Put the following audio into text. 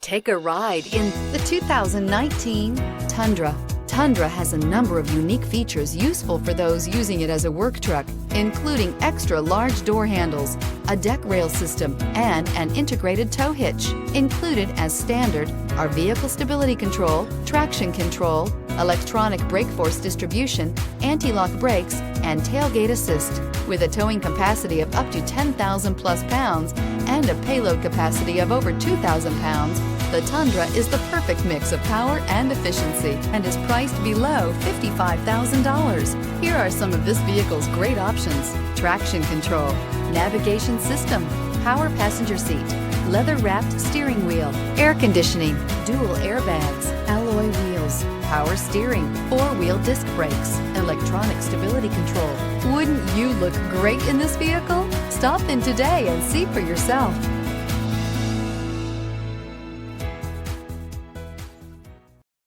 Take a ride in the 2019 Tundra. Tundra has a number of unique features useful for those using it as a work truck, including extra large door handles, a deck rail system, and an integrated tow hitch. Included as standard are vehicle stability control, traction control, electronic brake force distribution, anti-lock brakes, and tailgate assist. With a towing capacity of up to 10,000 plus pounds and a payload capacity of over 2,000 pounds, the Tundra is the perfect mix of power and efficiency and is priced below $55,000. Here are some of this vehicle's great options: traction control, navigation system, power passenger seat, leather-wrapped steering wheel, air conditioning, dual airbags, alloy wheels, power steering, four-wheel disc brakes, electronic stability control. Wouldn't you look great in this vehicle? Stop in today and see for yourself.